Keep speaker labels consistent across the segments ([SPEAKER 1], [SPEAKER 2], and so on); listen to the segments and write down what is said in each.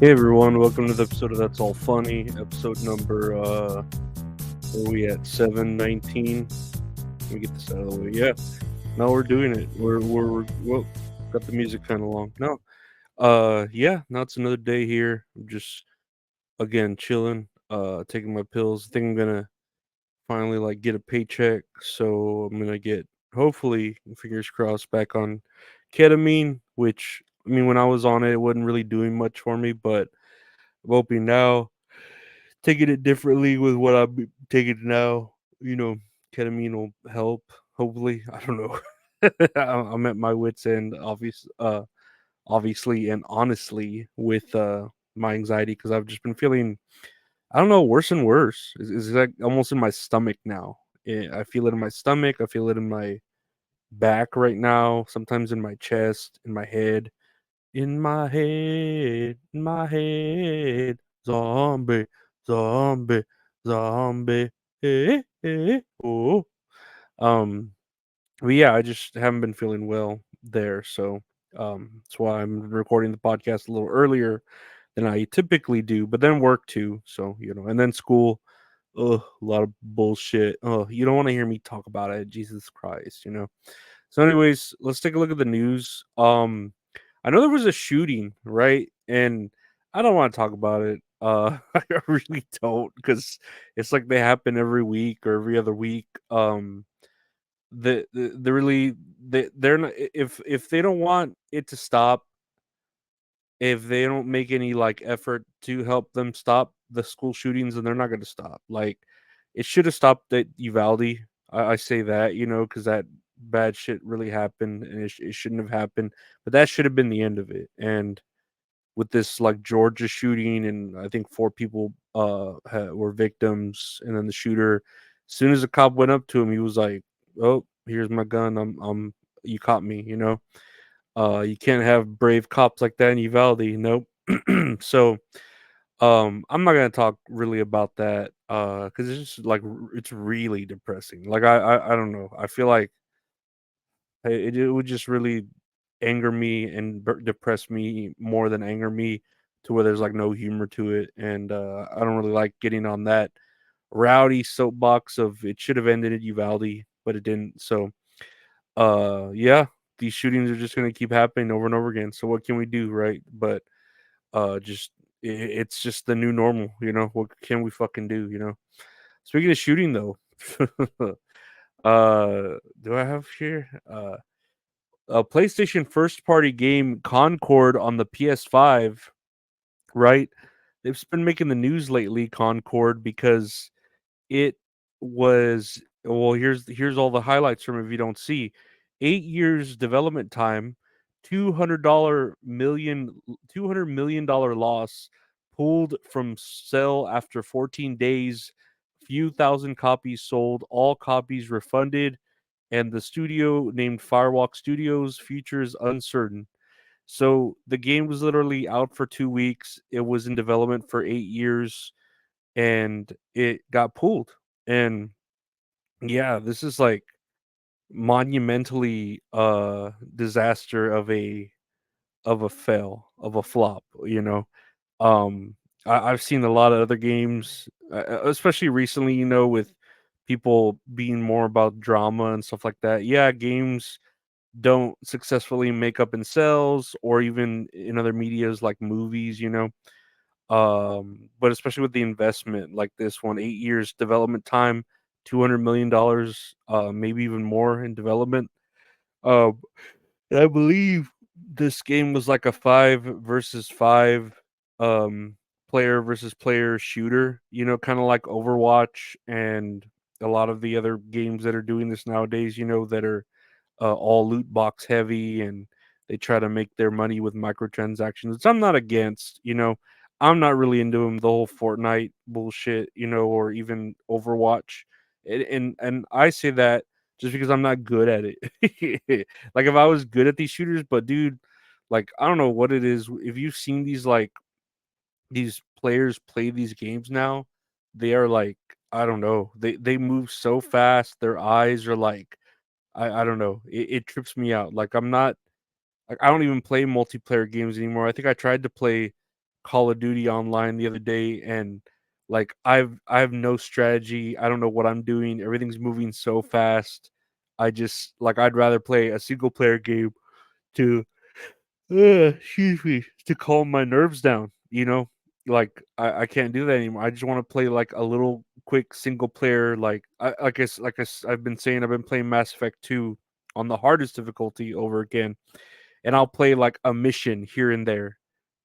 [SPEAKER 1] Hey everyone, welcome to the episode of That's All Funny. Episode number where are we at? 719. Let me get this out of the way. Yeah. No, we're doing it. We're whoa, got the music kinda long. No. Yeah, now it's another day here. I'm just again chilling, taking my pills. I think I'm gonna finally get a paycheck. So I'm gonna get hopefully, fingers crossed, back on ketamine, which I mean when I was on it, it wasn't really doing much for me, but I'm hoping now taking it differently with what I'm taking now. You know, ketamine will help. Hopefully, I don't know. I'm at my wits' end, obviously, and honestly, with my anxiety because I've just been feeling, I don't know, worse and worse. It's like almost in my stomach now. I feel it in my stomach. I feel it in my back right now. Sometimes in my chest, in my head, in my head, zombie, zombie, zombie. Oh. Um, but yeah, I just haven't been feeling well there, so that's why I'm recording the podcast a little earlier than I typically do. But then work too, so and then school. Ugh, a lot of bullshit. Oh, you don't want to hear me talk about it. Jesus Christ. So, anyways, let's take a look at the news. I know there was a shooting, right? And I don't want to talk about it. I really don't, because it's like they happen every week or every other week. The really they're not, if they don't want it to stop, if they don't make any effort to help them stop the school shootings, then they're not going to stop. Like, it should have stopped at Uvalde. I say that, because that bad shit really happened, and it shouldn't have happened. But that should have been the end of it. And with this Georgia shooting, and I think four people were victims, and then the shooter, as soon as the cop went up to him, he was like, "Oh, here's my gun. You caught me." You can't have brave cops like that in Uvalde. Nope. So, I'm not gonna talk really about that, because it's just it's really depressing. Like I don't know. I feel like it would just really anger me and depress me more than anger me, to where there's no humor to it, and I don't really like getting on that rowdy soapbox of it should have ended at Uvalde, but it didn't. So, yeah, these shootings are just gonna keep happening over and over again. So what can we do, right? But just it's just the new normal. What can we fucking do? Speaking of shooting, though, do I have here a PlayStation first party game Concord on the PS5? Right, they've been making the news lately, Concord, because it was, well, here's all the highlights from it if you don't see. 8 years development time, $200 million loss, pulled from sale after 14 days, few thousand copies sold, all copies refunded, and the studio named Firewalk Studios, futures uncertain. So the game was literally out for 2 weeks. It was in development for 8 years, and it got pulled. And yeah, this is monumentally disaster of a fail, of a flop. um I've seen a lot of other games, especially recently, with people being more about drama and stuff like that. Yeah, games don't successfully make up in sales, or even in other medias like movies. But especially with the investment like this one, 8 years development time, $200 million, maybe even more in development. Um, and I believe this game was like a 5 versus 5, um, player versus player shooter. Kind of like Overwatch and a lot of the other games that are doing this nowadays. That are all loot box heavy, and they try to make their money with microtransactions, which I'm not against. I'm not really into them, the whole Fortnite bullshit, or even Overwatch. And I say that just because I'm not good at it. Like, if I was good at these shooters, but dude, I don't know what it is. If you've seen these players play these games now, they are I don't know. They move so fast. Their eyes are I don't know. It trips me out. I don't even play multiplayer games anymore. I think I tried to play Call of Duty online the other day, and like I have no strategy. I don't know what I'm doing. Everything's moving so fast. I just like I'd rather play a single player game to excuse me, to calm my nerves down, you know? Like I can't do that anymore. I just want to play like a little quick single player I've been saying I've been playing Mass Effect 2 on the hardest difficulty over again, and I'll play like a mission here and there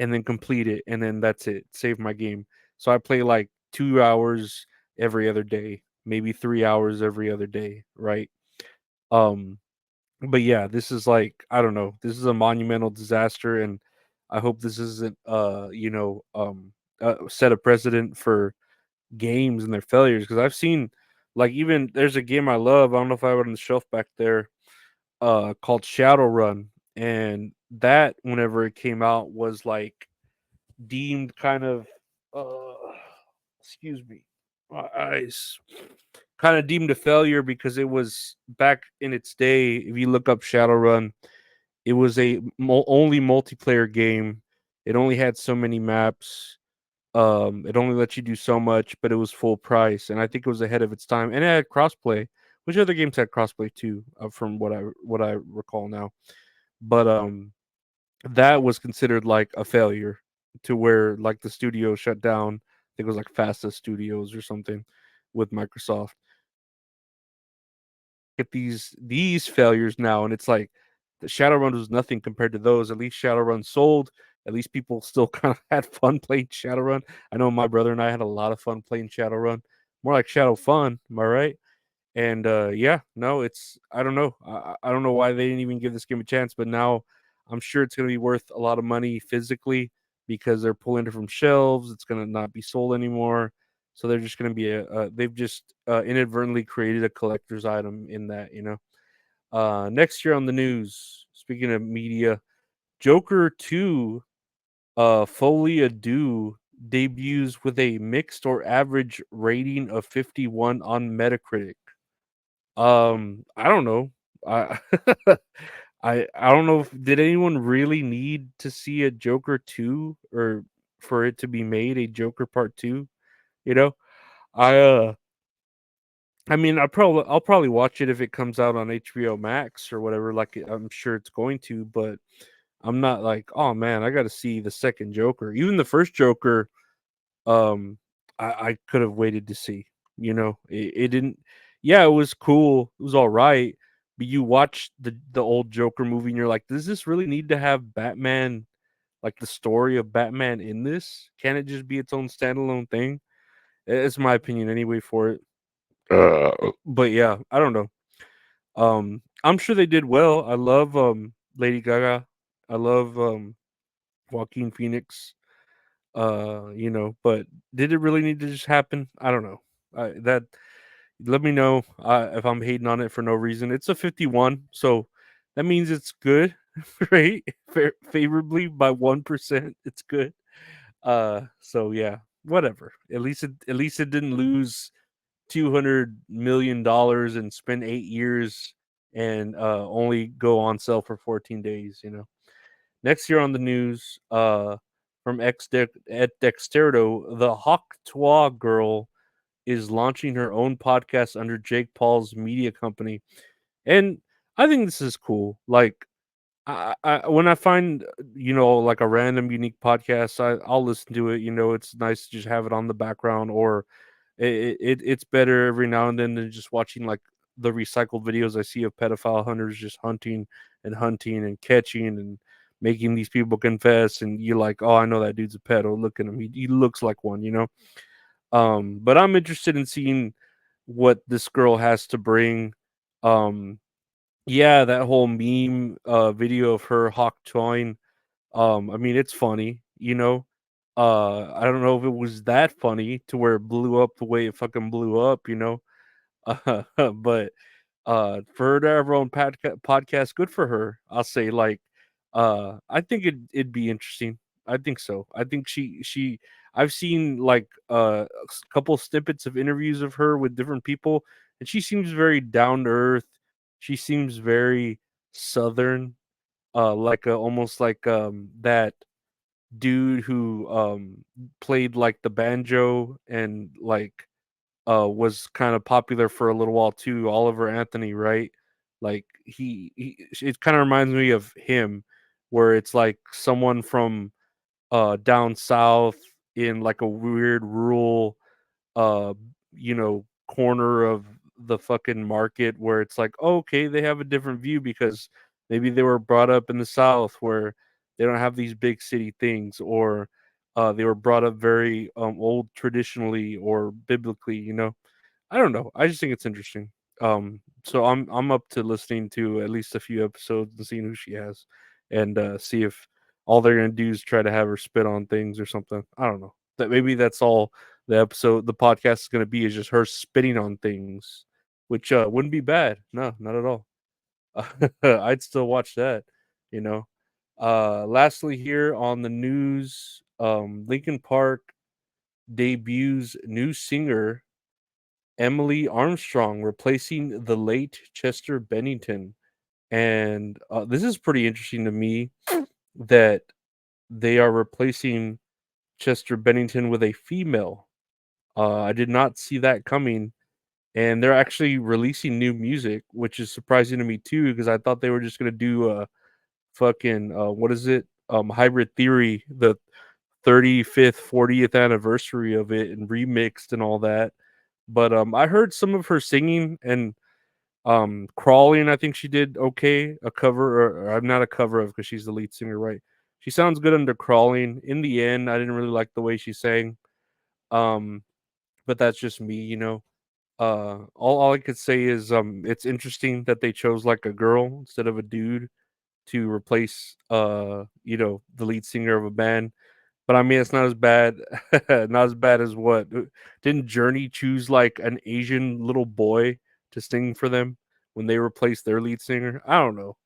[SPEAKER 1] and then complete it, and then that's it. Save my game. So I play like 2 hours every other day, maybe 3 hours every other day, right? Um but yeah, this is like I don't know. This is a monumental disaster, and I hope this isn't set a precedent for games and their failures, because I've seen like even there's a game I love. I don't know if I have it on the shelf back there, called Shadowrun, and that whenever it came out was like deemed kind of excuse me, my eyes, kind of deemed a failure because it was back in its day. If you look up Shadowrun, it was a only multiplayer game. It only had so many maps. It only let you do so much, but it was full price, and I think it was ahead of its time. And it had crossplay. Which other games had crossplay too? From what I recall now, but that was considered like a failure, to where like the studio shut down. I think it was like Fasta Studios or something with Microsoft. Get these failures now, and it's like the Shadowrun was nothing compared to those. At least Shadowrun sold. At least people still kind of had fun playing Shadowrun. I know my brother and I had a lot of fun playing Shadowrun. More like Shadow Fun, am I right? And yeah, no, it's I don't know. I don't know why they didn't even give this game a chance, but now I'm sure it's going to be worth a lot of money physically because they're pulling it from shelves. It's going to not be sold anymore. So they're just going to be they've just inadvertently created a collector's item in that, you know. Next year on the news, speaking of media, Joker 2 Folie à Deux debuts with a mixed or average rating of 51 on Metacritic. I don't know. I I don't know if did anyone really need to see a Joker 2 or for it to be made a Joker Part 2, you know? I I mean, I'll probably watch it if it comes out on HBO Max or whatever, like I'm sure it's going to, but I'm not like, "Oh man, I got to see the second Joker." Even the first Joker, um, I could have waited to see. You know, it didn't. Yeah, it was cool. It was all right. But you watch the old Joker movie, and you're like, does this really need to have Batman, like the story of Batman in this? Can it just be its own standalone thing? It's my opinion anyway for it. But yeah, I don't know. I'm sure they did well. I love Lady Gaga. I love Joaquin Phoenix. But did it really need to just happen? I don't know. That let me know if I'm hating on it for no reason. It's a 51, so that means it's good, right? Favorably by 1%, it's good. So yeah, whatever. At least it didn't lose $200 million and spend 8 years and only go on sale for 14 days. You know. Next year on the news, from at Dexterdo, the Hawk Tuah girl is launching her own podcast under Jake Paul's media company, and I think this is cool. Like, when I find like a random unique podcast, I'll listen to it. You know, it's nice to just have it on the background, or it's better every now and then than just watching like the recycled videos I see of pedophile hunters just hunting and catching and making these people confess, and you're like, oh, I know that dude's a pedo. Look at him, he looks like one, you know. But I'm interested in seeing what this girl has to bring. Um, yeah, that whole meme video of her hawk toying. I mean, it's funny, you know. I don't know if it was that funny to where it blew up the way it fucking blew up, you know. But for her to have her own podcast, good for her. I'll say, like, I think it'd be interesting. I think so. I think she I've seen like a couple snippets of interviews of her with different people, and she seems very down to earth. She seems very southern, like almost like that dude who played like the banjo and like was kind of popular for a little while too, Oliver Anthony, right? Like he it kind of reminds me of him, where it's like someone from down south in like a weird rural uh corner of the fucking market, where it's like, oh, okay, they have a different view because maybe they were brought up in the south where they don't have these big city things, or they were brought up very old traditionally or biblically, I don't know. I just think it's interesting. So I'm up to listening to at least a few episodes and seeing who she has, and see if all they're gonna do is try to have her spit on things or something. I don't know. That maybe that's all the podcast is gonna be, is just her spitting on things, which wouldn't be bad. No, not at all. I'd still watch that. You know. Lastly, here on the news, Linkin Park debuts new singer Emily Armstrong, replacing the late Chester Bennington. And this is pretty interesting to me that they are replacing Chester Bennington with a female. I did not see that coming. And they're actually releasing new music, which is surprising to me too, because I thought they were just gonna do a fucking what is it? Hybrid Theory, the 35th, 40th anniversary of it, and remixed and all that. But I heard some of her singing, and Crawling, I think she did okay. A cover, or I'm not a cover of, because she's the lead singer, right? She sounds good under Crawling. In the end, I didn't really like the way she sang. Um, but that's just me, all I could say is it's interesting that they chose like a girl instead of a dude to replace the lead singer of a band. But I mean, it's not as bad, not as bad as what didn't Journey choose like an Asian little boy to sing for them when they replaced their lead singer? I don't know.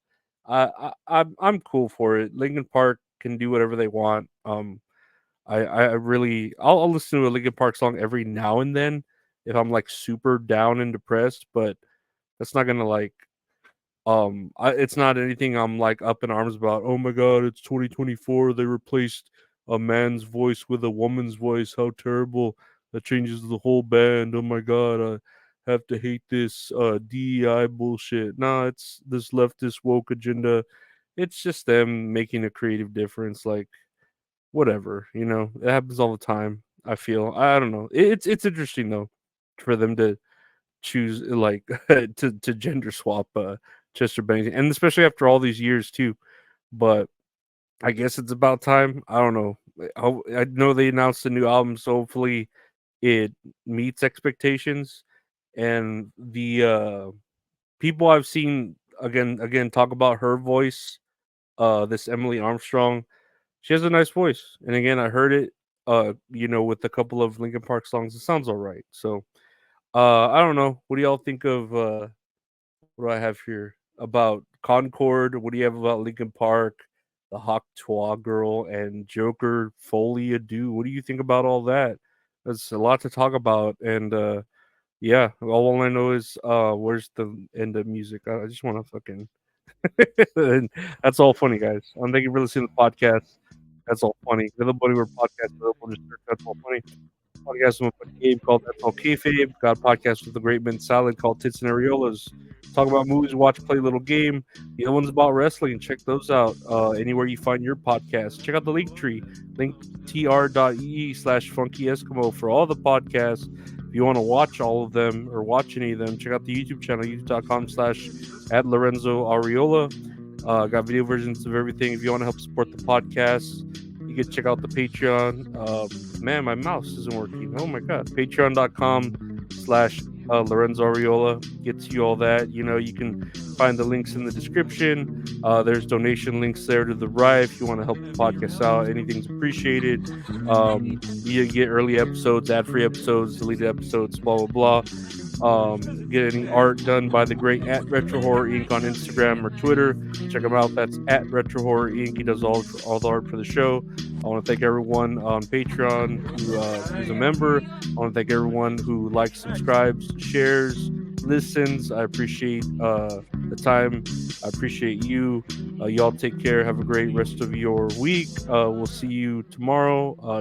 [SPEAKER 1] I'm cool for it. Linkin Park can do whatever they want. I really I'll listen to a Linkin Park song every now and then if I'm like super down and depressed, but that's not gonna like it's not anything I'm like up in arms about. Oh my god, it's 2024. They replaced a man's voice with a woman's voice. How terrible! That changes the whole band. Oh my god, I have to hate this DEI bullshit. Nah, it's this leftist woke agenda. It's just them making a creative difference. Like whatever, it happens all the time. I feel. I don't know. It's interesting though for them to choose like to gender swap Chester Bennington, and especially after all these years too. But I guess it's about time. I don't know. I know they announced a new album, so hopefully it meets expectations. And the people I've seen again talk about her voice, this Emily Armstrong, she has a nice voice. And again, I heard it with a couple of Linkin Park songs. It sounds all right. So I don't know. What do y'all think of what do I have here about Concord? What do you have about Linkin Park, the Hawk Tuah girl, and Joker Folie Ado? What do you think about all that? There's a lot to talk about, and yeah, all I know is where's the end of music? I just want to fucking. And that's all funny, guys. Thank you for listening to the podcast. That's all funny. Everybody, we're podcast available. Just search That's All Funny. Podcast with a game called That's All Kayfabe. Got a podcast with a great mint salad called Tits and Areolas. Talk about movies, watch, play, little game. The other one's about wrestling. Check those out anywhere you find your podcast. Check out the link tree, linktr.ee/funkyeskimo for all the podcasts. If you want to watch all of them or watch any of them, check out the YouTube channel, youtube.com/@Lorenzo Areola. Got video versions of everything. If you want to help support the podcast, you can check out the Patreon. Man, my mouse isn't working. Oh my god. Patreon.com/Lorenzo Areola gets you all that. You can find the links in the description. There's donation links there to the right if you want to help the podcast out. Anything's appreciated. You get early episodes, ad-free episodes, deleted episodes, blah blah blah. Get any art done by the great at Retro Horror Inc. on Instagram or Twitter. Check him out. That's at Retro Horror Inc. He does all the art for the show. I want to thank everyone on Patreon who's a member. I want to thank everyone who likes, subscribes, shares, listens. I appreciate the time. I appreciate you. Y'all take care. Have a great rest of your week. We'll see you tomorrow.